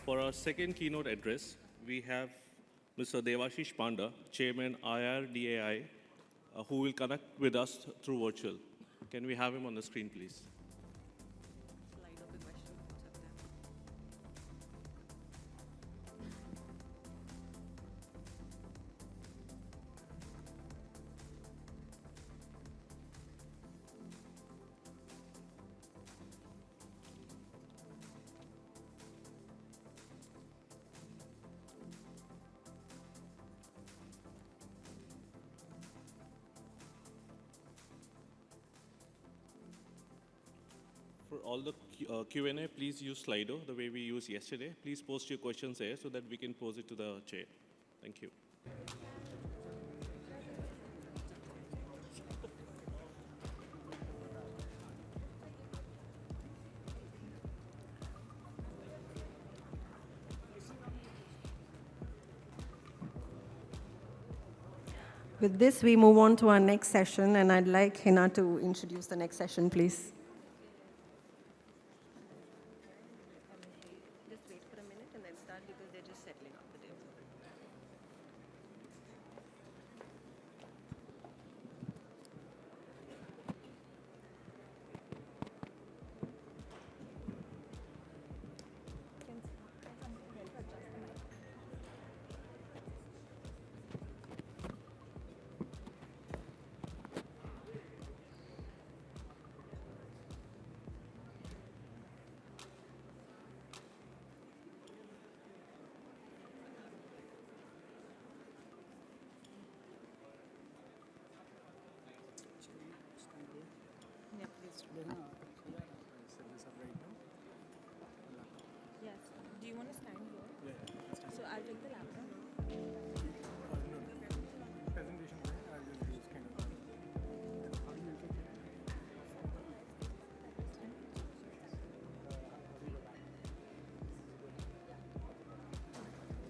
For our second keynote address, we have Mr. Devashish Panda, Chairman IRDAI, who will connect with us through virtual. Can we have him on the screen, please? Slide of the question. For all the Q&A, please use Slido the way we used yesterday. Please post your questions there so that we can pose it to the chair. Thank you. With this, we move on to our next session, and I'd like Hina to introduce the next session, please. Just wait for a minute and then start because they're just settling up the table. Yes. Do you want to stand here? Yeah. So I'll take the laptop. Presentation, I'll just use kind of. How do you take it?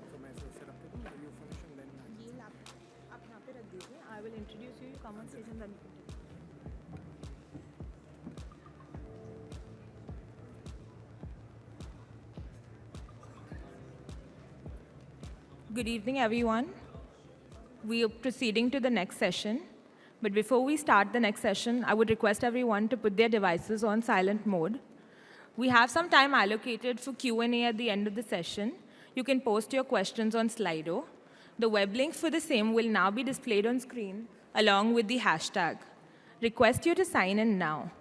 So मैं set up कर दूँ, you finish and then. ये laptop आप यहाँ पे रख दीजिए. I will introduce you. You come on stage and then. Good evening, everyone. We are proceeding to the next session. But before we start the next session, I would request everyone to put their devices on silent mode. We have some time allocated for Q&A at the end of the session. You can post your questions on Slido. The web link for the same will now be displayed on screen, along with the hashtag. Request you to sign in now.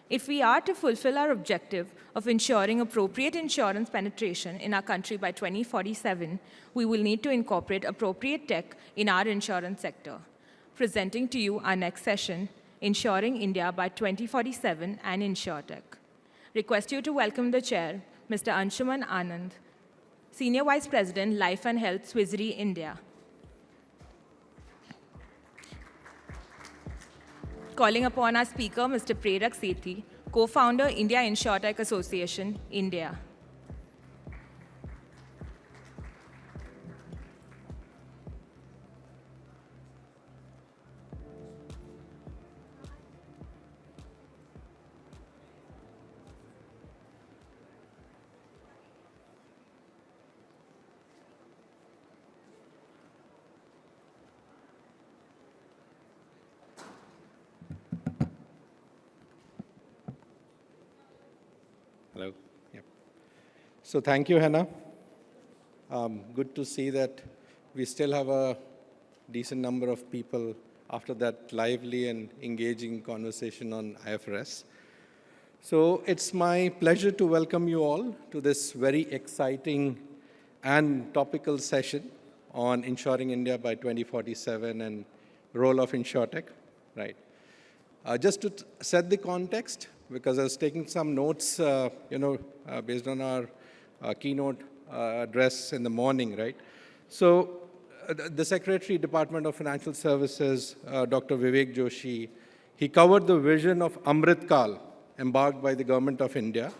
If we are to fulfill our objective of ensuring appropriate insurance penetration in our country by 2047, we will need to incorporate appropriate tech in our insurance sector. Presenting to you our next session, Insuring India by 2047 and InsurTech. Request you to welcome the chair, Mr. Anshuman Anand, Senior Vice President, Life and Health, Swiss Re India. Calling upon our speaker, Mr. Prerak Sethi, co-founder, India InsurTech Association, India. Hello. Yep. So thank you, Hannah. Good to see that we still have a decent number of people after that lively and engaging conversation on IFRS. So it's my pleasure to welcome you all to this very exciting and topical session on Insuring India by 2047 and role of InsurTech, right? Just to set the context, because I was taking some notes, based on our keynote address in the morning, right? So the Secretary, Department of Financial Services, Dr. Vivek Joshi, he covered the vision of Amrit Kal, embarked by the Government of India,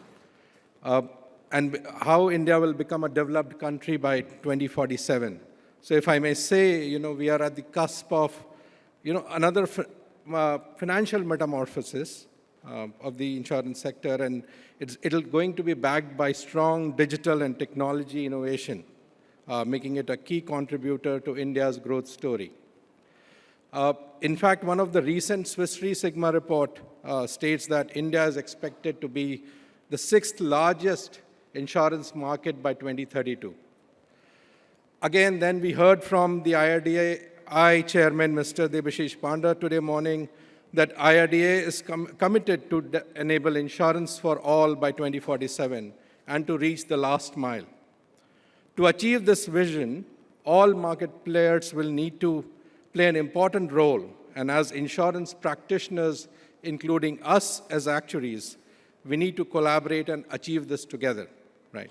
and how India will become a developed country by 2047. So if I may say, we are at the cusp of, another financial metamorphosis, of the insurance sector, and it'll going to be backed by strong digital and technology innovation, making it a key contributor to India's growth story. In fact, one of the recent Swiss Re Sigma report states that India is expected to be the 6th largest insurance market by 2032. Again, then we heard from the IRDAI chairman, Mr. Debashish Panda, today morning that IRDA is committed to enable insurance for all by 2047 and to reach the last mile. To achieve this vision, all market players will need to play an important role, and as insurance practitioners, including us as actuaries, we need to collaborate and achieve this together, right?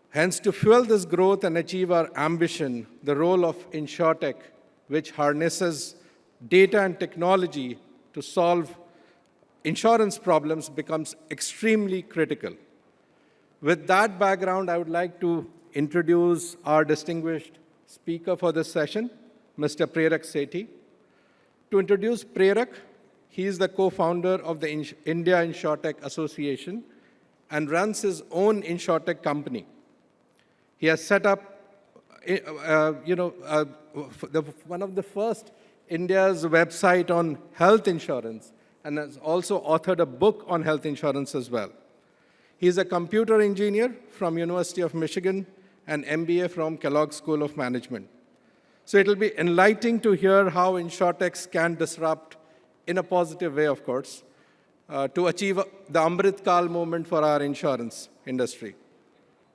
Hence, to fuel this growth and achieve our ambition, the role of InsurTech, which harnesses data and technology to solve insurance problems, becomes extremely critical. With that background, I would like to introduce our distinguished speaker for this session, Mr. Prerak Sethi. To introduce Prerak, he is the co-founder of the India InsurTech Association and runs his own InsurTech company. He has set up, one of the first India's website on health insurance, and has also authored a book on health insurance as well. He is a computer engineer from University of Michigan and MBA from Kellogg School of Management. So it'll be enlightening to hear how InsurTechs can disrupt, in a positive way, of course, to achieve the Amrit Kal movement for our insurance industry.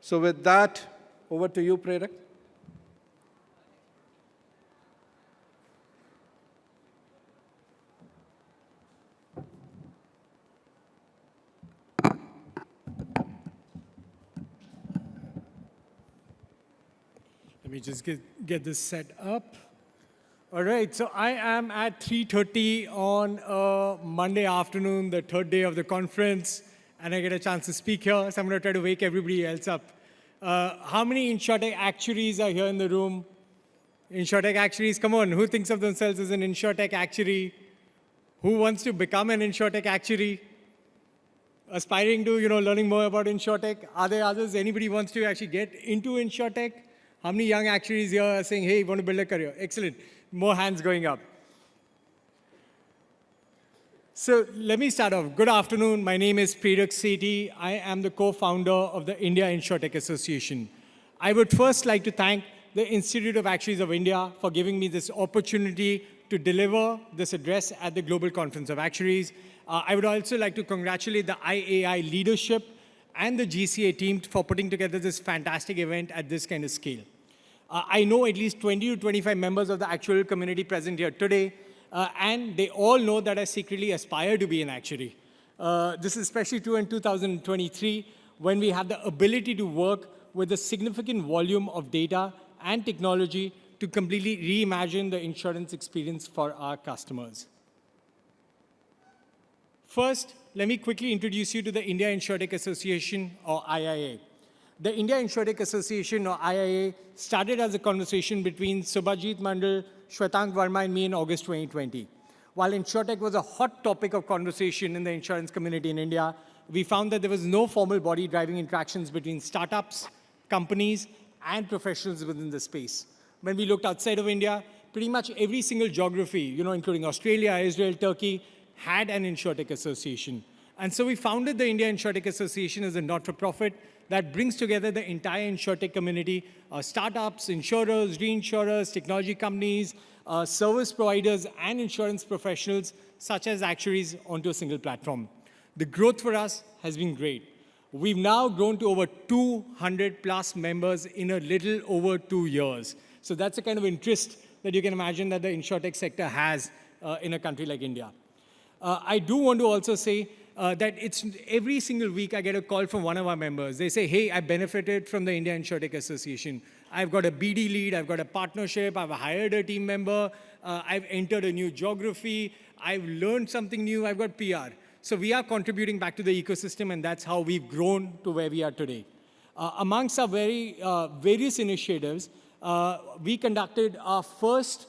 So with that, over to you, Prerak. Let me just get this set up. All right, so I am at 3:30 on a Monday afternoon, the third day of the conference, and I get a chance to speak here, so I'm going to try to wake everybody else up. How many InsurTech actuaries are here in the room? InsurTech actuaries, come on, who thinks of themselves as an InsurTech actuary? Who wants to become an InsurTech actuary? Aspiring to, learning more about InsurTech? Are there others? Anybody wants to actually get into InsurTech? How many young actuaries here are saying, hey, you want to build a career? Excellent. More hands going up. So let me start off. Good afternoon. My name is Prerak Sethi. I am the co-founder of the India InsurTech Association. I would first like to thank the Institute of Actuaries of India for giving me this opportunity to deliver this address at the Global Conference of Actuaries. I would also like to congratulate the IAI leadership and the GCA team for putting together this fantastic event at this kind of scale. I know at least 20 to 25 members of the actuarial community present here today, and they all know that I secretly aspire to be an actuary. This is especially true in 2023, when we have the ability to work with a significant volume of data and technology to completely reimagine the insurance experience for our customers. First, let me quickly introduce you to the India InsurTech Association, or IIA. The India InsurTech Association, or IIA, started as a conversation between Subhajit Mandal, Shwetank Verma, and me in August 2020. While InsurTech was a hot topic of conversation in the insurance community in India, we found that there was no formal body driving interactions between startups, companies, and professionals within the space. When we looked outside of India, pretty much every single geography, including Australia, Israel, Turkey, had an InsurTech association. And so we founded the India InsurTech Association as a not-for-profit that brings together the entire InsurTech community, startups, insurers, reinsurers, technology companies, service providers, and insurance professionals, such as actuaries, onto a single platform. The growth for us has been great. We've now grown to over 200 plus members in a little over 2 years. So that's the kind of interest that you can imagine that the InsurTech sector has in a country like India. I do want to also say that it's every single week I get a call from one of our members. They say, hey, I benefited from the India InsurTech Association. I've got a BD lead, I've got a partnership, I've hired a team member, I've entered a new geography, I've learned something new, I've got PR. So we are contributing back to the ecosystem, and that's how we've grown to where we are today. Amongst our various initiatives, we conducted our first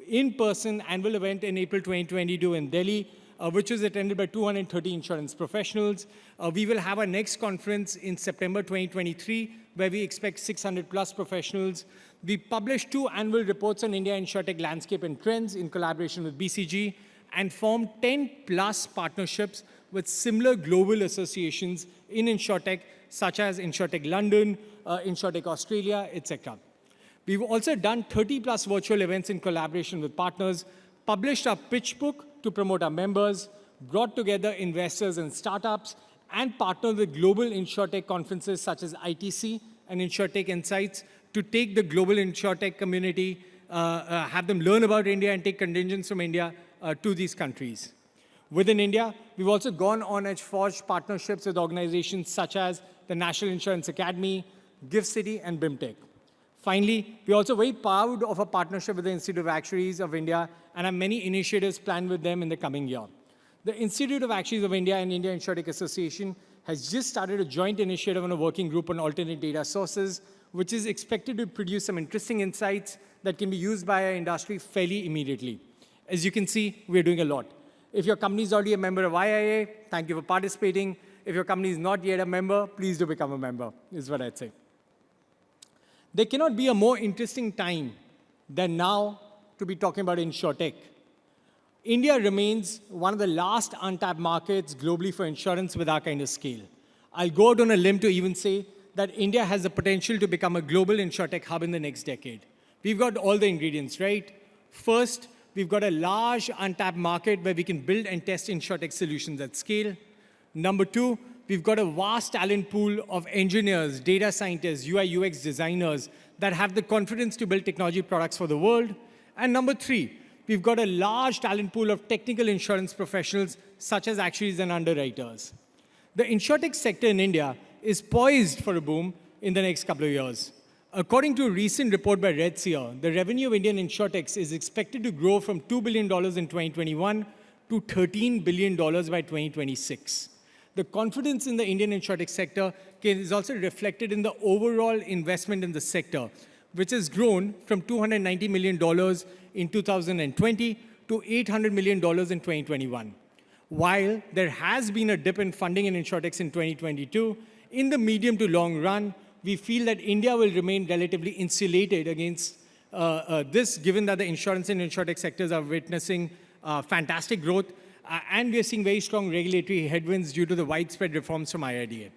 in-person annual event in April 2022 in Delhi. which was attended by 230 insurance professionals. We will have our next conference in September 2023, where we expect 600 plus professionals. We published 2 annual reports on India InsurTech landscape and trends in collaboration with BCG, and formed 10 plus partnerships with similar global associations in InsurTech, such as InsurTech London, InsurTech Australia, etc. We've also done 30 plus virtual events in collaboration with partners, published our pitch book to promote our members, brought together investors and startups, and partnered with global InsurTech conferences such as ITC and InsurTech Insights to take the global InsurTech community, have them learn about India and take contingents from India to these countries. Within India, we've also gone on and forged partnerships with organizations such as the National Insurance Academy, GIFT City, and BIMTech. Finally, we're also very proud of a partnership with the Institute of Actuaries of India and have many initiatives planned with them in the coming year. The Institute of Actuaries of India and India InsurTech Association has just started a joint initiative on a working group on alternate data sources, which is expected to produce some interesting insights that can be used by our industry fairly immediately. As you can see, we're doing a lot. If your company is already a member of IIA, thank you for participating. If your company is not yet a member, please do become a member, is what I'd say. There cannot be a more interesting time than now to be talking about InsurTech. India remains one of the last untapped markets globally for insurance with our kind of scale. I'll go out on a limb to even say that India has the potential to become a global InsurTech hub in the next decade. We've got all the ingredients, right? First, we've got a large untapped market where we can build and test InsurTech solutions at scale. Number 2, we've got a vast talent pool of engineers, data scientists, UI, UX designers that have the confidence to build technology products for the world. And number 3, we've got a large talent pool of technical insurance professionals such as actuaries and underwriters. The InsurTech sector in India is poised for a boom in the next couple of years. According to a recent report by Redseer, the revenue of Indian InsurTechs is expected to grow from $2 billion in 2021 to $13 billion by 2026. The confidence in the Indian InsurTech sector is also reflected in the overall investment in the sector, which has grown from $290 million in 2020 to $800 million in 2021. While there has been a dip in funding in InsurTechs in 2022, in the medium to long run, we feel that India will remain relatively insulated against this, given that the insurance and InsurTech sectors are witnessing fantastic growth, and we are seeing very strong regulatory headwinds due to the widespread reforms from IRDA.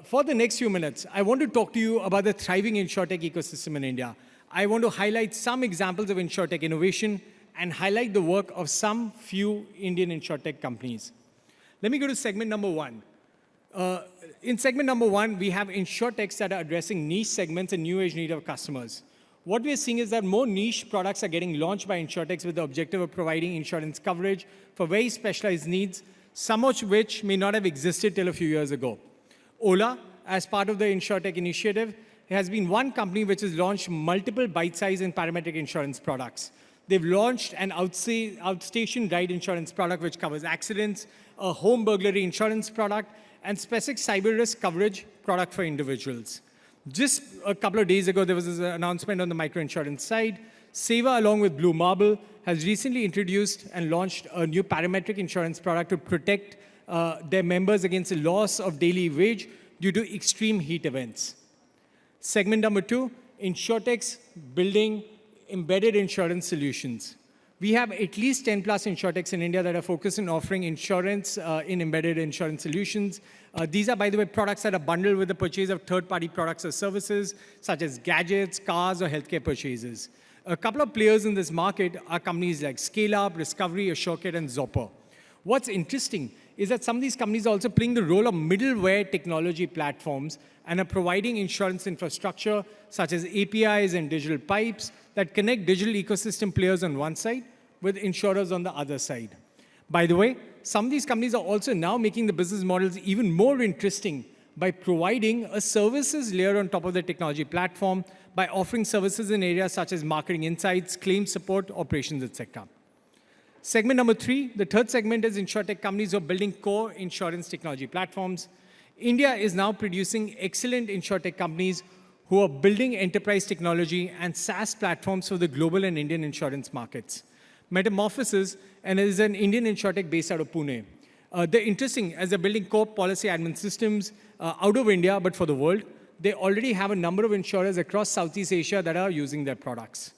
For the next few minutes, I want to talk to you about the thriving InsurTech ecosystem in India. I want to highlight some examples of InsurTech innovation and highlight the work of some few Indian InsurTech companies. Let me go to segment number 1. In segment number 1, we have InsurTechs that are addressing niche segments and new age needs of customers. What we are seeing is that more niche products are getting launched by InsurTechs with the objective of providing insurance coverage for very specialized needs, some of which may not have existed till a few years ago. Ola, as part of the InsurTech initiative, has been one company which has launched multiple bite-sized and parametric insurance products. They've launched an outstation ride insurance product which covers accidents, a home burglary insurance product, and specific cyber risk coverage product for individuals. Just a couple of days ago, there was an announcement on the microinsurance side. Seva, along with Blue Marble, has recently introduced and launched a new parametric insurance product to protect their members against the loss of daily wage due to extreme heat events. Segment number 2, InsurTechs building embedded insurance solutions. We have at least 10 plus InsurTechs in India that are focused on offering insurance in embedded insurance solutions. These are, by the way, products that are bundled with the purchase of third-party products or services, such as gadgets, cars, or healthcare purchases. A couple of players in this market are companies like ScaleUp, Discovery, AssureKit, and Zopper. What's interesting is that some of these companies are also playing the role of middleware technology platforms and are providing insurance infrastructure, such as APIs and digital pipes, that connect digital ecosystem players on one side with insurers on the other side. By the way, some of these companies are also now making the business models even more interesting by providing a services layer on top of the technology platform by offering services in areas such as marketing insights, claim support, operations, etc. Segment number 3, the third segment is InsurTech companies who are building core insurance technology platforms. India is now producing excellent InsurTech companies who are building enterprise technology and SaaS platforms for the global and Indian insurance markets. Metamorphosis, and is an Indian insurtech based out of Pune. They're interesting as they're building core policy admin systems out of India, but for the world. They already have a number of insurers across Southeast Asia that are using their products.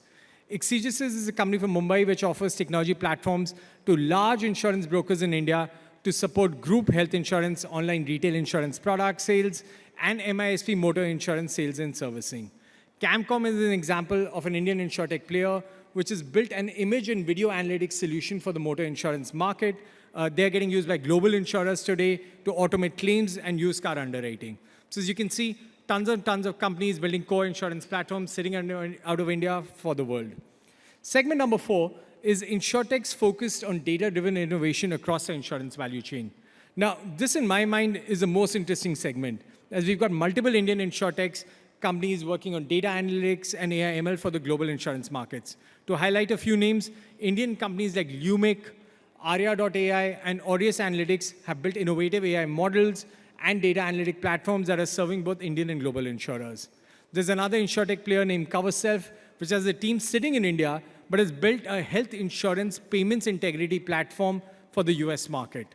Exegesis is a company from Mumbai which offers technology platforms to large insurance brokers in India to support group health insurance, online retail insurance product sales, and MISP motor insurance sales and servicing. Camcom is an example of an Indian insurtech player which has built an image and video analytics solution for the motor insurance market. They're getting used by global insurers today to automate claims and used car underwriting. So as you can see, tons and tons of companies building core insurance platforms sitting out of India for the world. Segment number 4 is insurtechs focused on data-driven innovation across the insurance value chain. Now, this in my mind is the most interesting segment, as we've got multiple Indian insurtechs companies working on data analytics and AI ML for the global insurance markets. To highlight a few names, Indian companies like Lumic, Arya.ai, and Aureus Analytics have built innovative AI models and data analytic platforms that are serving both Indian and global insurers. There's another insurtech player named CoverSelf, which has a team sitting in India, but has built a health insurance payments integrity platform for the US market.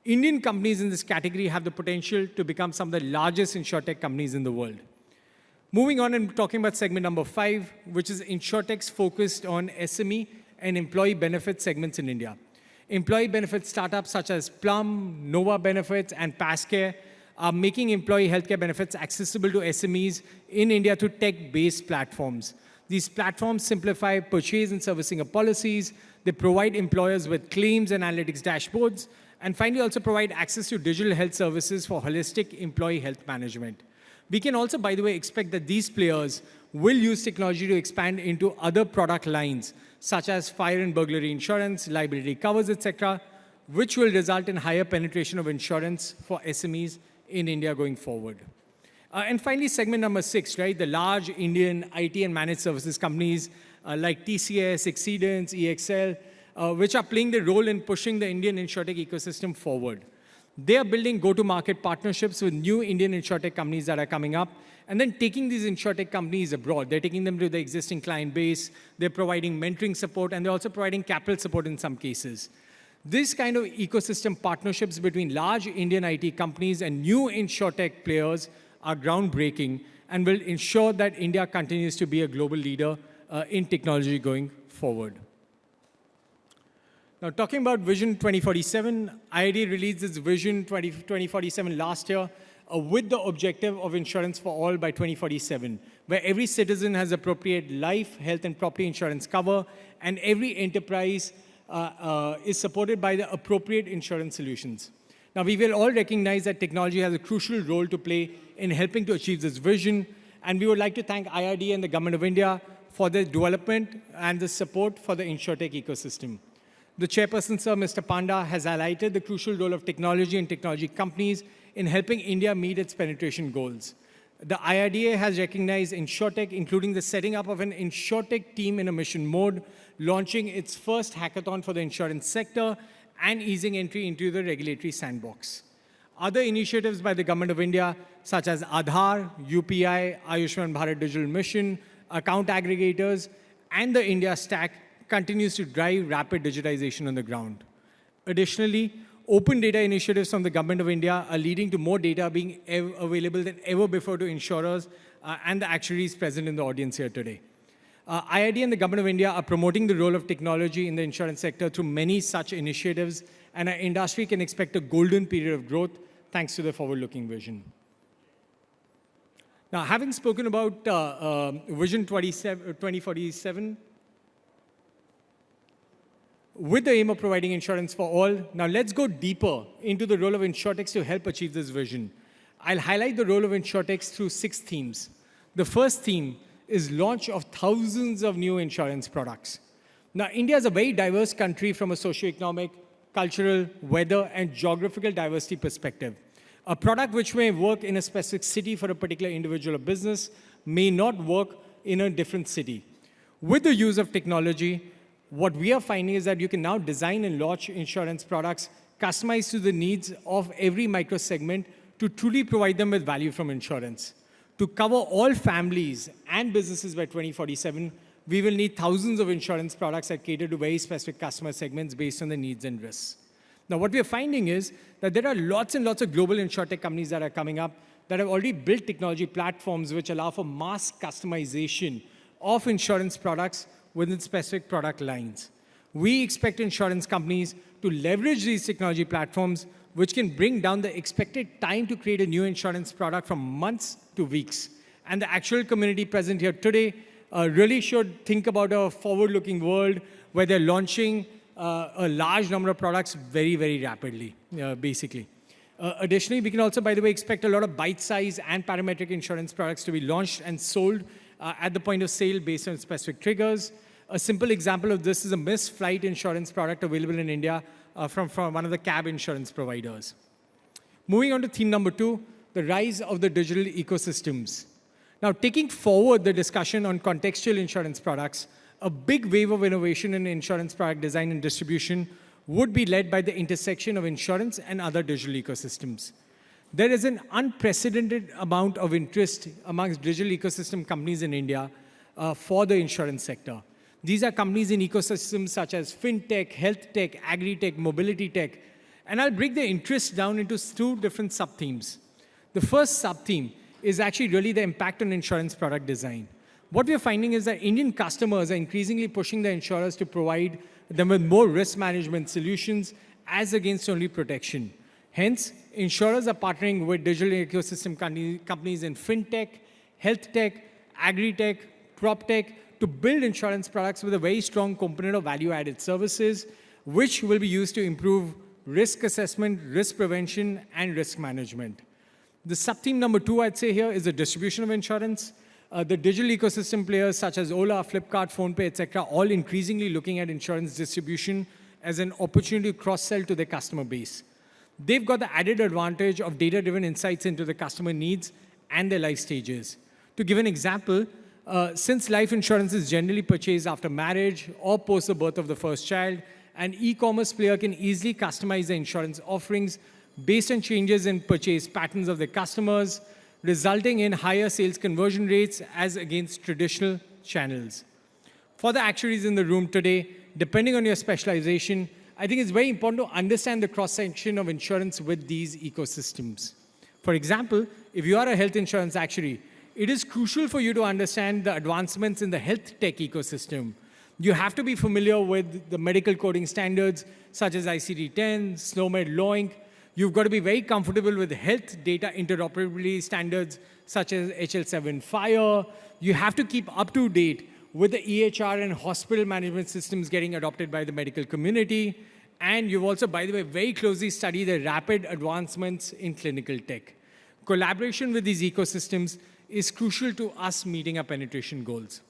Indian companies in this category have the potential to become some of the largest insurtech companies in the world. Moving on and talking about segment number 5, which is insurtechs focused on SME and employee benefit segments in India. Employee benefit startups such as Plum, Nova Benefits, and PassCare are making employee healthcare benefits accessible to SMEs in India through tech-based platforms. These platforms simplify purchase and servicing of policies. They provide employers with claims and analytics dashboards, and finally also provide access to digital health services for holistic employee health management. We can also, by the way, expect that these players will use technology to expand into other product lines, such as fire and burglary insurance, liability covers, etc., which will result in higher penetration of insurance for SMEs in India going forward. And finally, segment number 6, right? The large Indian IT and managed services companies like TCS, Exceedance, EXL, which are playing the role in pushing the Indian insurtech ecosystem forward. They are building go-to-market partnerships with new Indian insurtech companies that are coming up, and then taking these insurtech companies abroad. They're taking them to the existing client base. They're providing mentoring support, and they're also providing capital support in some cases. This kind of ecosystem partnerships between large Indian IT companies and new insurtech players are groundbreaking and will ensure that India continues to be a global leader in technology going forward. Now, talking about Vision 2047, IRDAI released its Vision 2047 last year with the objective of insurance for all by 2047, where every citizen has appropriate life, health, and property insurance cover, and every enterprise is supported by the appropriate insurance solutions. Now, we will all recognize that technology has a crucial role to play in helping to achieve this vision, and we would like to thank IRDAI and the Government of India for the development and the support for the insurtech ecosystem. The chairperson, Sir Mr. Panda, has highlighted the crucial role of technology and technology companies in helping India meet its penetration goals. The IRDAI has recognized insurtech, including the setting up of an insurtech team in a mission mode, launching its first hackathon for the insurance sector, and easing entry into the regulatory sandbox. Other initiatives by the Government of India, such as Aadhaar, UPI, Ayushman Bharat Digital Mission, account aggregators, and the India Stack, continues to drive rapid digitization on the ground. Additionally, open data initiatives from the Government of India are leading to more data being available than ever before to insurers and the actuaries present in the audience here today. IRDAI and the Government of India are promoting the role of technology in the insurance sector through many such initiatives, and our industry can expect a golden period of growth thanks to the forward-looking vision. Now, having spoken about Vision 2047, with the aim of providing insurance for all, now let's go deeper into the role of insurtechs to help achieve this vision. I'll highlight the role of insurtechs through 6 themes. The first theme is launch of thousands of new insurance products. Now, India is a very diverse country from a socioeconomic, cultural, weather, and geographical diversity perspective. A product which may work in a specific city for a particular individual or business may not work in a different city. With the use of technology, what we are finding is that you can now design and launch insurance products customized to the needs of every micro segment to truly provide them with value from insurance. To cover all families and businesses by 2047, we will need thousands of insurance products that cater to very specific customer segments based on the needs and risks. Now, what we are finding is that there are lots and lots of global insurtech companies that are coming up that have already built technology platforms which allow for mass customization of insurance products within specific product lines. We expect insurance companies to leverage these technology platforms, which can bring down the expected time to create a new insurance product from months to weeks. And the actual community present here today really should think about a forward-looking world where they're launching a large number of products very, very rapidly, basically. Additionally, we can also, by the way, expect a lot of bite-size and parametric insurance products to be launched and sold at the point of sale based on specific triggers. A simple example of this is a missed flight insurance product available in India from one of the cab insurance providers. Moving on to theme number 2, the rise of the digital ecosystems. Now, taking forward the discussion on contextual insurance products, a big wave of innovation in insurance product design and distribution would be led by the intersection of insurance and other digital ecosystems. There is an unprecedented amount of interest amongst digital ecosystem companies in India for the insurance sector. These are companies in ecosystems such as fintech, health tech, agri-tech, mobility tech. And I'll break the interest down into 2 different sub-themes. The first sub-theme is actually really the impact on insurance product design. What we're finding is that Indian customers are increasingly pushing the insurers to provide them with more risk management solutions as against only protection. Hence, insurers are partnering with digital ecosystem companies in fintech, health tech, agri-tech, prop tech to build insurance products with a very strong component of value-added services, which will be used to improve risk assessment, risk prevention, and risk management. The sub-theme number 2, I'd say here, is the distribution of insurance. The digital ecosystem players such as Ola, Flipkart, PhonePe, etc., all increasingly looking at insurance distribution as an opportunity to cross-sell to their customer base. They've got the added advantage of data-driven insights into the customer needs and their life stages. To give an example, since life insurance is generally purchased after marriage or post the birth of the first child, an e-commerce player can easily customize the insurance offerings based on changes in purchase patterns of their customers, resulting in higher sales conversion rates as against traditional channels. For the actuaries in the room today, depending on your specialization, I think it's very important to understand the cross-section of insurance with these ecosystems. For example, if you are a health insurance actuary, it is crucial for you to understand the advancements in the health tech ecosystem. You have to be familiar with the medical coding standards such as ICD-10, SNOMED, LOINC. You've got to be very comfortable with health data interoperability standards such as HL7 FHIR. You have to keep up to date with the EHR and hospital management systems getting adopted by the medical community. And you've also, by the way, very closely studied the rapid advancements in clinical tech. Collaboration with these ecosystems is crucial to us meeting our penetration goals.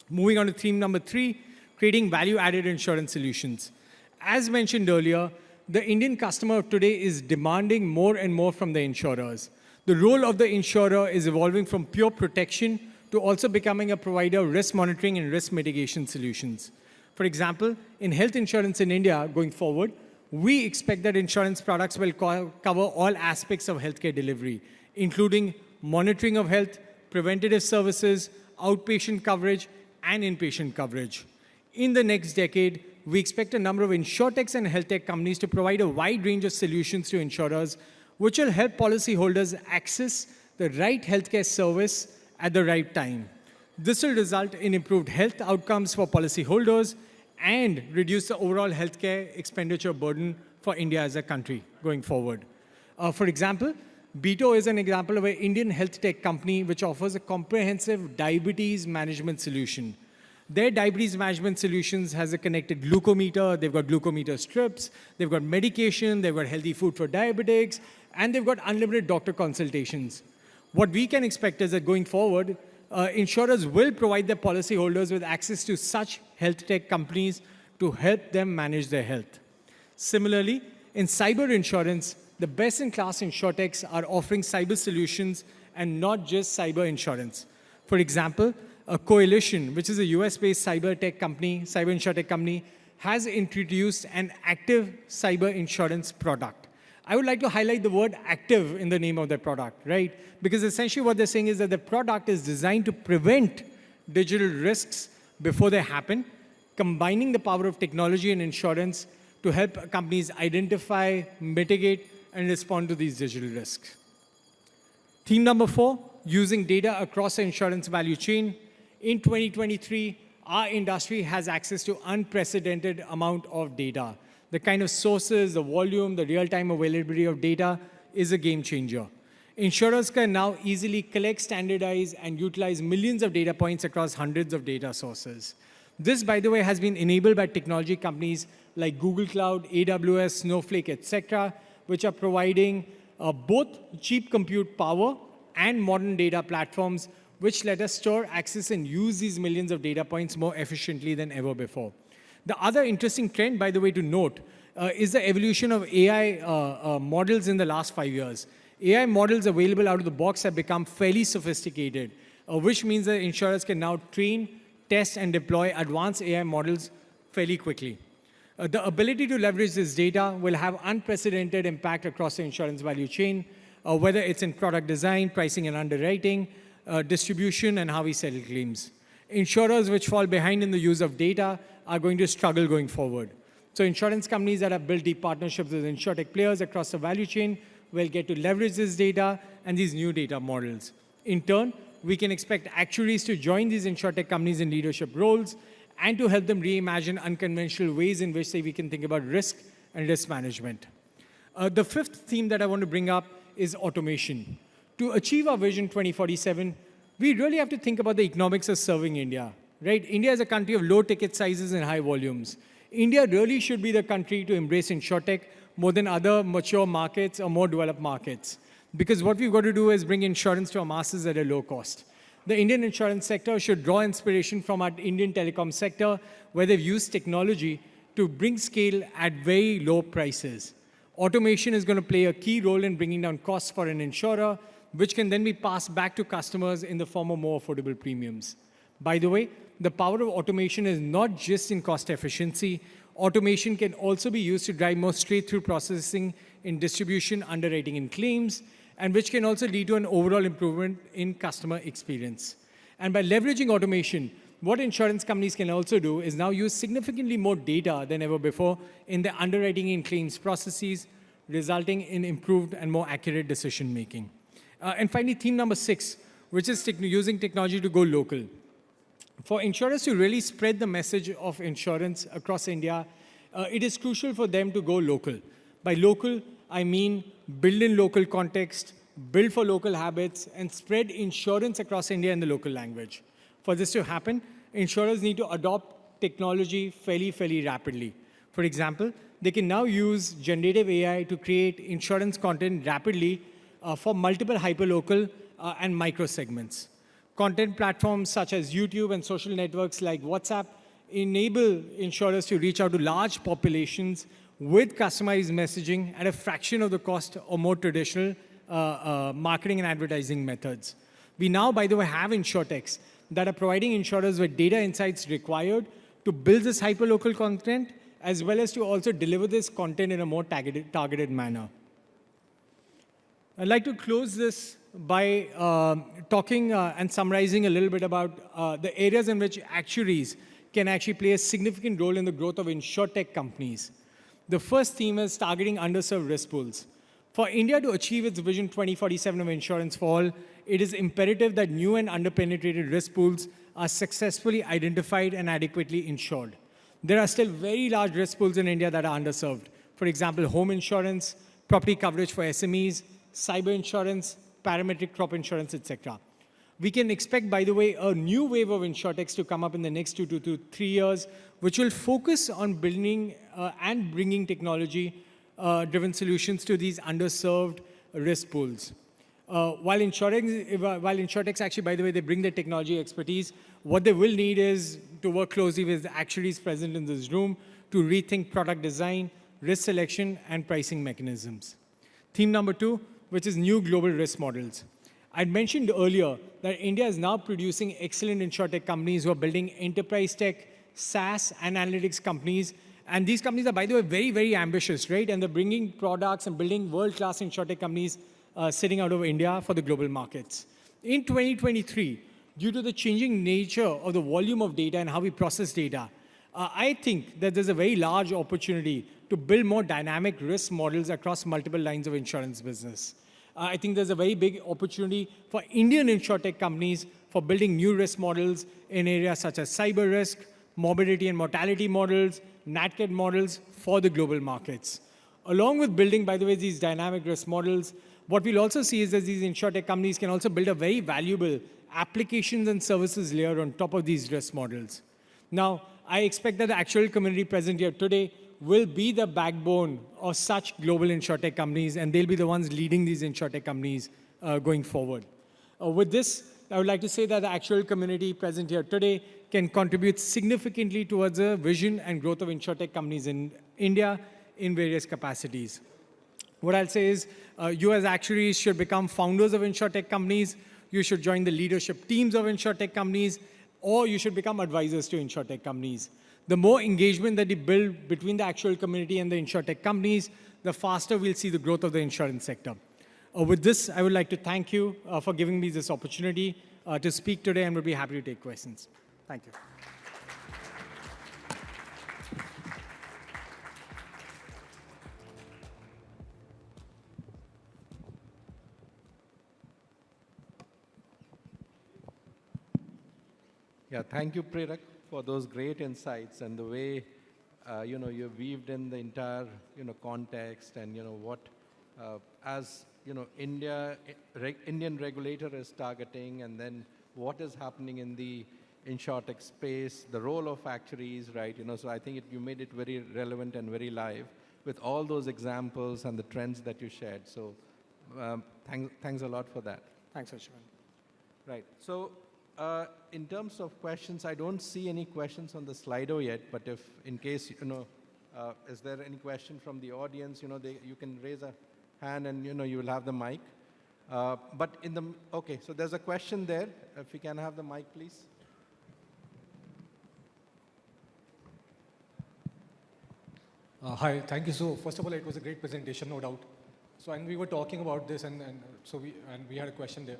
Moving on to theme number 3, creating value-added insurance solutions. As mentioned earlier, the Indian customer of today is demanding more and more from the insurers. The role of the insurer is evolving from pure protection to also becoming a provider of risk monitoring and risk mitigation solutions. For example, in health insurance in India going forward, we expect that insurance products will cover all aspects of healthcare delivery, including monitoring of health, preventative services, outpatient coverage, and inpatient coverage. In the next decade, we expect a number of insurtechs and health tech companies to provide a wide range of solutions to insurers, which will help policyholders access the right healthcare service at the right time. This will result in improved health outcomes for policyholders and reduce the overall healthcare expenditure burden for India as a country going forward. For example, Beto is an example of an Indian health tech company which offers a comprehensive diabetes management solution. Their diabetes management solutions has a connected glucometer, they've got glucometer strips, they've got medication, they've got healthy food for diabetics, and they've got unlimited doctor consultations. What we can expect is that going forward, insurers will provide their policyholders with access to such health tech companies to help them manage their health. Similarly, in cyber insurance, the best-in-class insurtechs are offering cyber solutions and not just cyber insurance. For example, a Coalition, which is a US-based cyber insurtech company, has introduced an active cyber insurance product. I would like to highlight the word active in the name of their product, right? Because essentially what they're saying is that the product is designed to prevent digital risks before they happen, combining the power of technology and insurance to help companies identify, mitigate, and respond to these digital risks. Theme number 4, using data across the insurance value chain. In 2023, our industry has access to unprecedented amount of data. The kind of sources, the volume, the real-time availability of data is a game changer. Insurers can now easily collect, standardize, and utilize millions of data points across hundreds of data sources. This, by the way, has been enabled by technology companies like Google Cloud, AWS, Snowflake, etc., which are providing both cheap compute power and modern data platforms, which let us store, access, and use these millions of data points more efficiently than ever before. The other interesting trend, by the way, to note is the evolution of AI models in the last 5 years. AI models available out of the box have become fairly sophisticated, which means that insurers can now train, test, and deploy advanced AI models fairly quickly. The ability to leverage this data will have unprecedented impact across the insurance value chain, whether it's in product design, pricing and underwriting, distribution, and how we settle claims. Insurers which fall behind in the use of data are going to struggle going forward. So insurance companies that have built deep partnerships with insurtech players across the value chain will get to leverage this data and these new data models. In turn, we can expect actuaries to join these insurtech companies in leadership roles and to help them reimagine unconventional ways in which we can think about risk and risk management. The fifth theme that I want to bring up is automation. To achieve our Vision 2047, we really have to think about the economics of serving India, right? India is a country of low ticket sizes and high volumes. India really should be the country to embrace insurtech more than other mature markets or more developed markets. Because what we've got to do is bring insurance to our masses at a low cost. The Indian insurance sector should draw inspiration from our Indian telecom sector, where they've used technology to bring scale at very low prices. Automation is going to play a key role in bringing down costs for an insurer, which can then be passed back to customers in the form of more affordable premiums. By the way, the power of automation is not just in cost efficiency. Automation can also be used to drive more straight-through processing in distribution, underwriting, and claims, and which can also lead to an overall improvement in customer experience. And by leveraging automation, what insurance companies can also do is now use significantly more data than ever before in the underwriting and claims processes, resulting in improved and more accurate decision-making. And finally, theme number 6, which is using technology to go local. For insurers to really spread the message of insurance across India, it is crucial for them to go local. By local, I mean build in local context, build for local habits, and spread insurance across India in the local language. For this to happen, insurers need to adopt technology fairly rapidly. For example, they can now use generative AI to create insurance content rapidly for multiple hyperlocal and micro segments. Content platforms such as YouTube and social networks like WhatsApp enable insurers to reach out to large populations with customized messaging at a fraction of the cost of more traditional marketing and advertising methods. We now, by the way, have insurtechs that are providing insurers with data insights required to build this hyperlocal content, as well as to also deliver this content in a more targeted manner. I'd like to close this by talking and summarizing a little bit about the areas in which actuaries can actually play a significant role in the growth of insurtech companies. The first theme is targeting underserved risk pools. For India to achieve its Vision 2047 of insurance for all, it is imperative that new and underpenetrated risk pools are successfully identified and adequately insured. There are still very large risk pools in India that are underserved. For example, home insurance, property coverage for SMEs, cyber insurance, parametric crop insurance, etc. We can expect, by the way, a new wave of insurtechs to come up in the next 2 to 3 years, which will focus on building and bringing technology-driven solutions to these underserved risk pools. While insurtechs actually, by the way, they bring their technology expertise, what they will need is to work closely with the actuaries present in this room to rethink product design, risk selection, and pricing mechanisms. Theme number 2, which is new global risk models. I mentioned earlier that India is now producing excellent insurtech companies who are building enterprise tech, SaaS, and analytics companies. And these companies are, by the way, very ambitious, right? And they're bringing products and building world-class insurtech companies sitting out of India for the global markets. In 2023, due to the changing nature of the volume of data and how we process data, I think that there's a very large opportunity to build more dynamic risk models across multiple lines of insurance business. I think there's a very big opportunity for Indian insurtech companies for building new risk models in areas such as cyber risk, morbidity and mortality models, NatCat models for the global markets. Along with building, by the way, these dynamic risk models, what we'll also see is that these insurtech companies can also build a very valuable applications and services layer on top of these risk models. Now, I expect that the actual community present here today will be the backbone of such global insurtech companies, and they'll be the ones leading these insurtech companies going forward. With this, I would like to say that the actual community present here today can contribute significantly towards the vision and growth of insurtech companies in India in various capacities. What I'll say is, you as actuaries should become founders of insurtech companies, you should join the leadership teams of insurtech companies, or you should become advisors to insurtech companies. The more engagement that you build between the actual community and the insurtech companies, the faster we'll see the growth of the insurance sector. With this, I would like to thank you for giving me this opportunity to speak today, and would be happy to take questions. Thank you. Yeah, thank you, Prerak, for those great insights and the way you weaved in the entire context and what as Indian regulator is targeting, and then what is happening in the insurtech space, the role of actuaries, right? So I think you made it very relevant and very live with all those examples and the trends that you shared. So thanks a lot for that. Thanks, Ashwin. Right. So in terms of questions, I don't see any questions on the Slido yet, but if in case, is there any question from the audience, you can raise a hand and, you will have the mic. Okay, so there's a question there. If we can have the mic, please. Hi, thank you. So first of all, it was a great presentation, no doubt. So, and we were talking about this, and we had a question there.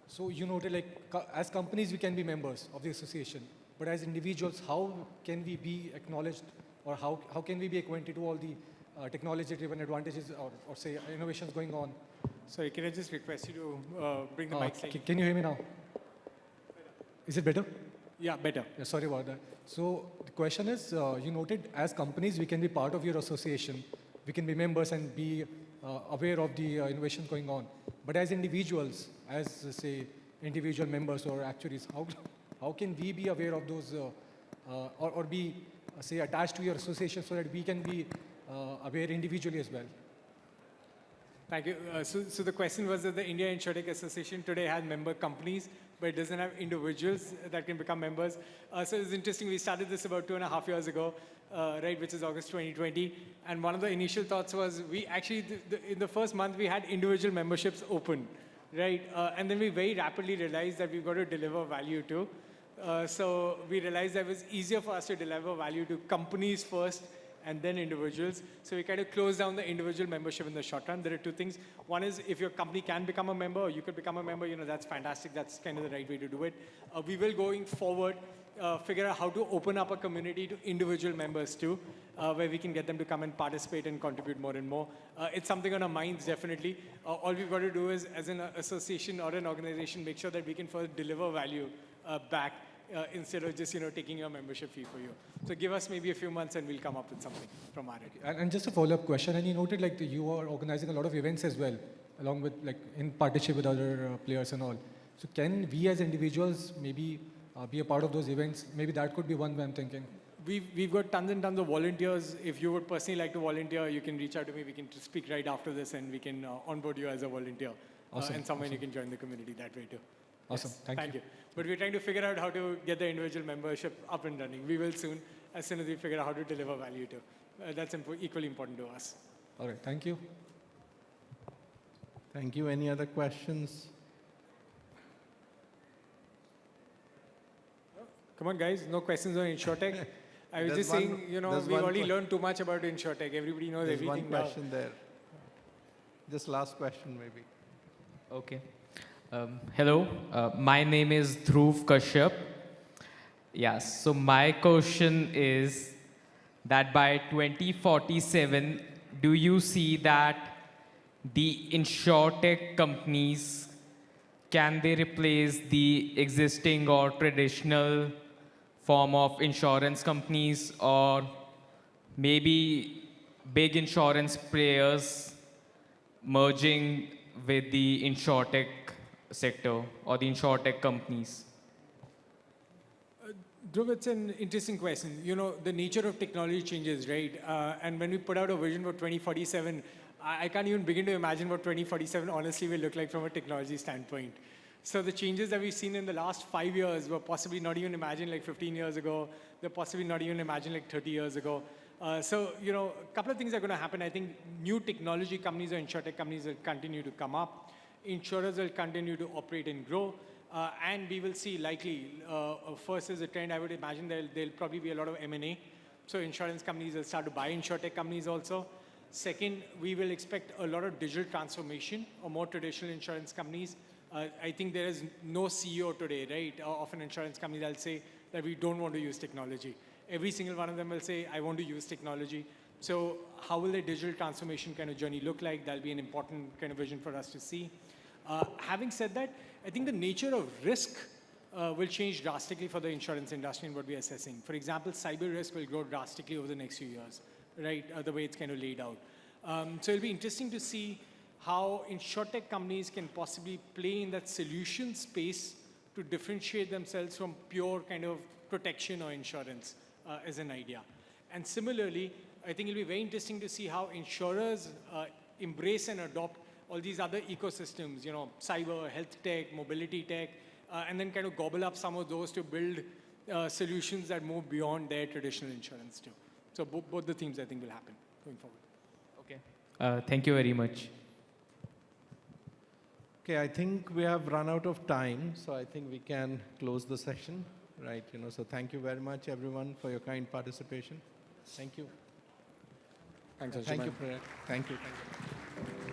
So you noted, like, as companies, we can be members of the association, but as individuals, how can we be acknowledged, or how can we be acquainted to all the technology-driven advantages or say innovations going on? Sorry, can I just request you to bring the mic slightly? Can you hear me now? Is it better? Yeah, better. Yeah, sorry about that. So the question is, you noted as companies, we can be part of your association, we can be members and be aware of the innovations going on. But as individuals, as say individual members or actuaries, how can we be aware of those or be say attached to your association so that we can be aware individually as well? Thank you. So the question was that the India Insurtech Association today has member companies, but it doesn't have individuals that can become members. So it's interesting, we started this about 2.5 years ago, right, which is August 2020. And one of the initial thoughts was we actually, in the first month, we had individual memberships open, right? And then we very rapidly realized that we've got to deliver value too. So we realized that it was easier for us to deliver value to companies first and then individuals. So we kind of closed down the individual membership in the short run. There are two things. One is if your company can become a member, or you could become a member, that's fantastic. That's kind of the right way to do it. We will, going forward, figure out how to open up a community to individual members too, where we can get them to come and participate and contribute more and more. It's something on our minds, definitely. All we've got to do is, as an association or an organization, make sure that we can first deliver value back instead of just taking your membership fee for you. So give us maybe a few months and we'll come up with something from our end. And just a follow-up question, and you noted like you are organizing a lot of events as well, along with like in partnership with other players and all. So can we as individuals maybe be a part of those events? Maybe that could be one way I'm thinking. We've got tons and tons of volunteers. If you would personally like to volunteer, you can reach out to me. We can speak right after this and we can onboard you as a volunteer. Awesome. And someone you can join the community that way too. Awesome. Yes, thank you. But we're trying to figure out how to get the individual membership up and running. We will soon, as soon as we figure out how to deliver value to. That's equally important to us. All right. Thank you. Thank you. Any other questions? Come on, guys. No questions on InsurTech. I was There's just one- saying, we've there's already one learned too much about InsurTech. Everybody knows There's everything one question there. Just last question, maybe. Okay. Hello, my name is Dhruv Kashyap. Yes, so my question is that by 2047, do you see that the insurtech companies can they replace the existing or traditional form of insurance companies, or maybe big insurance players merging with the insurtech sector or the insurtech companies? Dhruv, it's an interesting question. You know, the nature of technology changes, right? And when we put out a vision for 2047, I can't even begin to imagine what 2047 honestly will look like from a technology standpoint. So the changes that we've seen in the last 5 years were possibly not even imagined like 15 years ago. They're possibly not even imagined like 30 years ago. So, you know, a couple of things are going to happen. I think new technology companies or insurtech companies will continue to come up. Insurers will continue to operate and grow. And we will see likely, first as a trend, I would imagine there'll probably be a lot of M&A. So insurance companies will start to buy insurtech companies also. Second, we will expect a lot of digital transformation or more traditional insurance companies. I think there is no CEO today, right, of an insurance company that'll say that we don't want to use technology. Every single one of them will say, I want to use technology. So how will the digital transformation kind of journey look like? That'll be an important kind of vision for us to see. Having said that, I think the nature of risk will change drastically for the insurance industry and what we're assessing. For example, cyber risk will grow drastically over the next few years, right, the way it's kind of laid out. So it'll be interesting to see how insurtech companies can possibly play in that solution space to differentiate themselves from pure kind of protection or insurance as an idea. And similarly, I think it'll be very interesting to see how insurers embrace and adopt all these other ecosystems, you know, cyber, health tech, mobility tech, and then kind of gobble up some of those to build solutions that move beyond their traditional insurance too. So both the themes I think will happen going forward. Okay. Thank you very much. Okay, I think we have run out of time, so I think we can close the session, right? You know, so thank you very much, everyone, for your kind participation. Thank you. Thanks, Thank you, Anshuman. Prerak. Thank you. Thank you.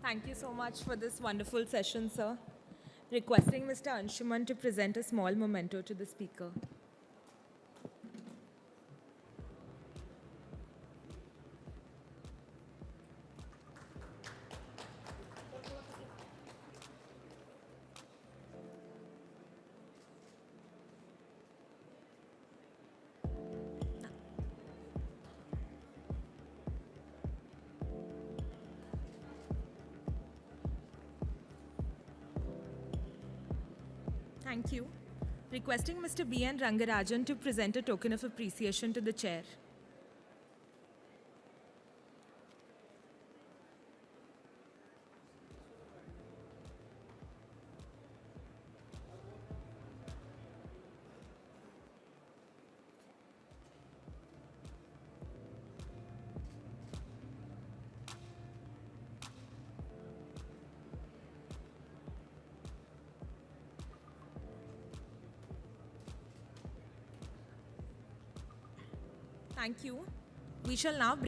Thank you so much for this wonderful session, sir. Requesting Mr. Anshuman to present a small memento to the speaker. Thank you. Requesting Mr. B.N. Rangarajan to present a token of appreciation to the chair. Thank you. We shall now